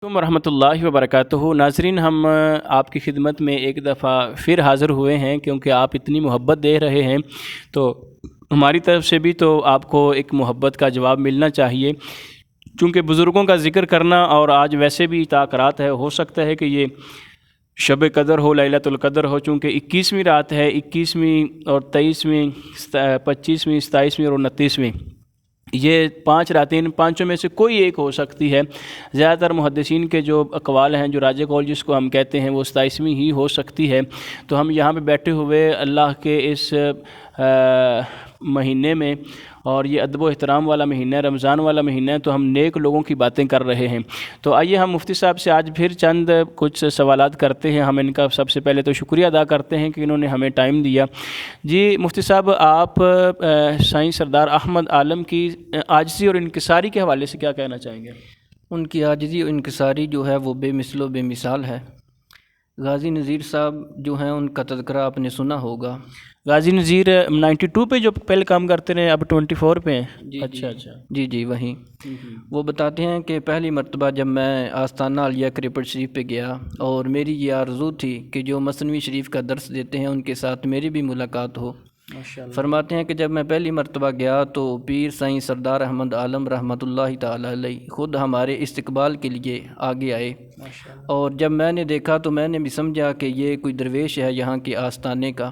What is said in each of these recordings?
ورحمۃ اللہ وبرکاتہ۔ ناظرین، ہم آپ کی خدمت میں ایک دفعہ پھر حاضر ہوئے ہیں، کیونکہ آپ اتنی محبت دے رہے ہیں تو ہماری طرف سے بھی تو آپ کو ایک محبت کا جواب ملنا چاہیے۔ چونکہ بزرگوں کا ذکر کرنا، اور آج ویسے بھی تاکرات ہے، ہو سکتا ہے کہ یہ شب قدر ہو، لیلۃ القدر ہو، چونکہ 21ویں رات ہے، 21ویں اور 23ویں، 25ویں، 27ویں اور 29ویں، یہ 5 راتیں، ان پانچوں میں سے کوئی ایک ہو سکتی ہے۔ زیادہ تر محدثین کے جو اقوال ہیں، جو راجح قول جس کو ہم کہتے ہیں، وہ 27ویں ہی ہو سکتی ہے۔ تو ہم یہاں پہ بیٹھے ہوئے اللہ کے اس مہینے میں، اور یہ ادب و احترام والا مہینہ ہے، رمضان والا مہینہ ہے، تو ہم نیک لوگوں کی باتیں کر رہے ہیں۔ تو آئیے ہم مفتی صاحب سے آج پھر چند کچھ سوالات کرتے ہیں۔ ہم ان کا سب سے پہلے تو شکریہ ادا کرتے ہیں کہ انہوں نے ہمیں ٹائم دیا۔ جی مفتی صاحب، آپ سائیں سردار احمد عالم کی عاجزی اور انکساری کے حوالے سے کیا کہنا چاہیں گے؟ ان کی عاجزی اور انکساری جو ہے وہ بے مثل و بے مثال ہے۔ غازی نذیر صاحب جو ہیں، ان کا تذکرہ آپ نے سنا ہوگا۔ غازی نذیر 92 پہ جو پہلے کام کرتے رہے، اب 24 پہ ہیں؟ جی اچھا جی وہیں۔ وہ بتاتے ہیں کہ پہلی مرتبہ جب میں آستانہ عالیہ کرپٹ شریف پہ گیا، اور میری یہ آرزو تھی کہ جو مثنوی شریف کا درس دیتے ہیں ان کے ساتھ میری بھی ملاقات ہو۔ فرماتے ہیں کہ جب میں پہلی مرتبہ گیا تو پیر سائیں سردار احمد عالم رحمۃ اللہ تعالی علیہ خود ہمارے استقبال کے لیے آگے آئے، اور جب میں نے دیکھا تو میں نے بھی سمجھا کہ یہ کوئی درویش ہے یہاں کے آستانے کا۔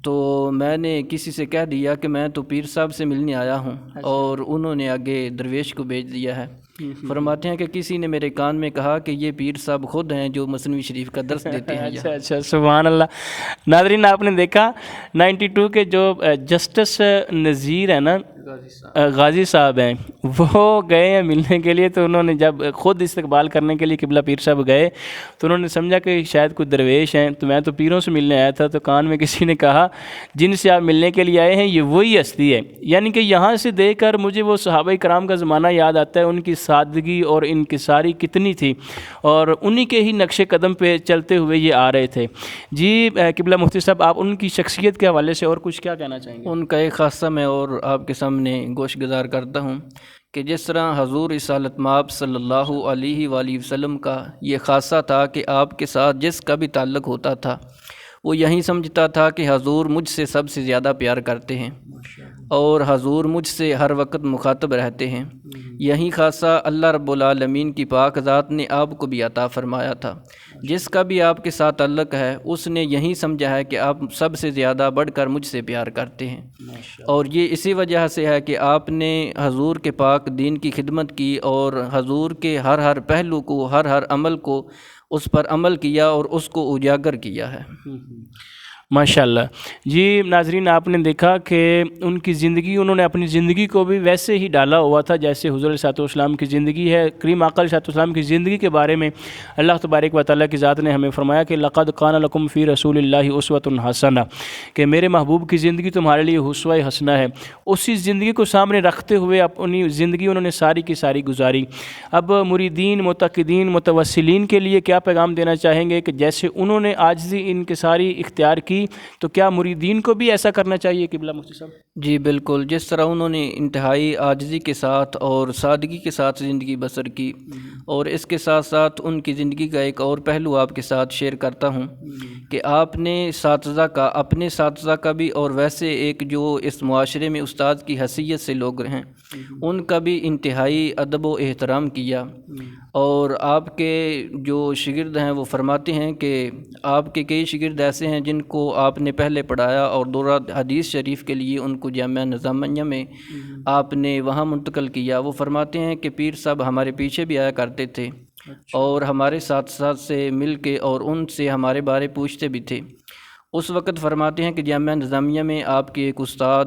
تو میں نے کسی سے کہہ دیا کہ میں تو پیر صاحب سے ملنے آیا ہوں، اور انہوں نے آگے درویش کو بھیج دیا ہے۔ فرماتے ہیں کہ کسی نے میرے کان میں کہا کہ یہ پیر صاحب خود ہیں جو مثنوی شریف کا درس دیتے ہیں۔ اچھا، سبحان اللہ۔ ناظرین، آپ نے دیکھا 92 کے جو جسٹس نذیر ہیں نا، غازی صاحب ہیں، وہ گئے ہیں ملنے کے لیے، تو انہوں نے جب خود استقبال کرنے کے لیے قبلہ پیر صاحب گئے تو انہوں نے سمجھا کہ شاید کوئی درویش ہیں، تو میں تو پیروں سے ملنے آیا تھا، تو کان میں کسی نے کہا جن سے آپ ملنے کے لیے آئے ہیں یہ وہی ہستی ہے۔ یعنی کہ یہاں سے دیکھ کر مجھے وہ صحابہ کرام کا زمانہ یاد آتا ہے، ان کی سادگی اور انکساری کتنی تھی، اور انہی کے ہی نقش قدم پہ چلتے ہوئے یہ آ رہے تھے۔ جی قبلہ مفتی صاحب، آپ ان کی شخصیت کے حوالے سے اور کچھ کیا کہنا چاہیں گے؟ ان کا ایک خاصہ میں اور آپ کے سامنے گوش گزار کرتا ہوں کہ جس طرح حضور رسالت مآب صلی اللہ علیہ وآلہ وسلم کا یہ خاصہ تھا کہ آپ کے ساتھ جس کا بھی تعلق ہوتا تھا وہ یہی سمجھتا تھا کہ حضور مجھ سے سب سے زیادہ پیار کرتے ہیں، اور حضور مجھ سے ہر وقت مخاطب رہتے ہیں۔ یہی خاصہ اللہ رب العالمین کی پاک ذات نے آپ کو بھی عطا فرمایا تھا۔ جس کا بھی آپ کے ساتھ تعلق ہے اس نے یہی سمجھا ہے کہ آپ سب سے زیادہ بڑھ کر مجھ سے پیار کرتے ہیں، اور یہ اسی وجہ سے ہے کہ آپ نے حضور کے پاک دین کی خدمت کی، اور حضور کے ہر پہلو کو، ہر عمل کو، اس پر عمل کیا اور اس کو اجاگر کیا ہے۔ ماشاءاللہ۔ جی ناظرین، آپ نے دیکھا کہ ان کی زندگی، انہوں نے اپنی زندگی کو بھی ویسے ہی ڈالا ہوا تھا جیسے حضور علیہ الصلوۃ والسلام کی زندگی ہے۔ کریم آقا علیہ الصلوۃ والسلام کی زندگی کے بارے میں اللہ تبارک و تعالیٰ کی ذات نے ہمیں فرمایا کہ لقد کان لکم فی رسول اللہ اسوۃ حسنہ، کہ میرے محبوب کی زندگی تمہارے لیے اسوہ حسنہ ہے۔ اسی زندگی کو سامنے رکھتے ہوئے اپنی زندگی انہوں نے ساری کی ساری گزاری۔ اب مریدین، معتقدین، متوسلین کے لیے کیا پیغام دینا چاہیں گے کہ جیسے انہوں نے عاجزی انکساری اختیار کی تو کیا مریدین کو بھی ایسا کرنا چاہیے قبلہ مفتی صاحب؟ جی بالکل، جس طرح انہوں نے انتہائی عاجزی کے ساتھ اور سادگی کے ساتھ زندگی بسر کی، اور اس کے ساتھ ساتھ ان کی زندگی کا ایک اور پہلو آپ کے ساتھ شیئر کرتا ہوں کہ آپ نے اساتذہ کا، اپنے اساتذہ کا بھی، اور ویسے ایک جو اس معاشرے میں استاد کی حیثیت سے لوگ ہیں ان کا بھی انتہائی ادب و احترام کیا۔ اور آپ کے جو شاگرد ہیں وہ فرماتے ہیں کہ آپ کے کئی شاگرد ایسے ہیں جن کو آپ نے پہلے پڑھایا، اور دورہ حدیث شریف کے لیے ان کو جامعہ نظامیہ میں آپ نے وہاں منتقل کیا۔ وہ فرماتے ہیں کہ پیر صاحب ہمارے پیچھے بھی آیا کرتے تھے، اور ہمارے ساتھ سے مل کے اور ان سے ہمارے بارے پوچھتے بھی تھے۔ اس وقت فرماتے ہیں کہ جامعہ نظامیہ میں آپ کے ایک استاد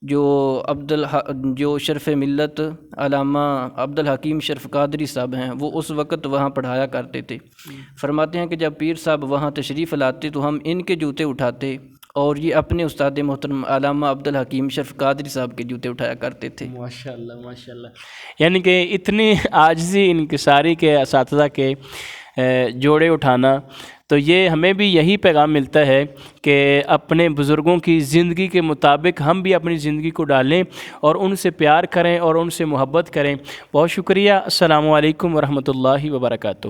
جو شرف ملت علامہ عبدالحکیم شرف قادری صاحب ہیں، وہ اس وقت وہاں پڑھایا کرتے تھے۔ فرماتے ہیں کہ جب پیر صاحب وہاں تشریف لاتے تو ہم ان کے جوتے اٹھاتے، اور یہ اپنے استاد محترم علامہ عبدالحکیم شرف قادری صاحب کے جوتے اٹھایا کرتے تھے۔ ماشاءاللہ ماشاءاللہ۔ یعنی کہ اتنی عاجزی انکساری کے اساتذہ کے جوڑے اٹھانا تو یہ ہمیں بھی یہی پیغام ملتا ہے کہ اپنے بزرگوں کی زندگی کے مطابق ہم بھی اپنی زندگی کو ڈالیں اور ان سے پیار کریں اور ان سے محبت کریں۔ بہت شکریہ۔ السلام علیکم ورحمۃ اللہ وبرکاتہ۔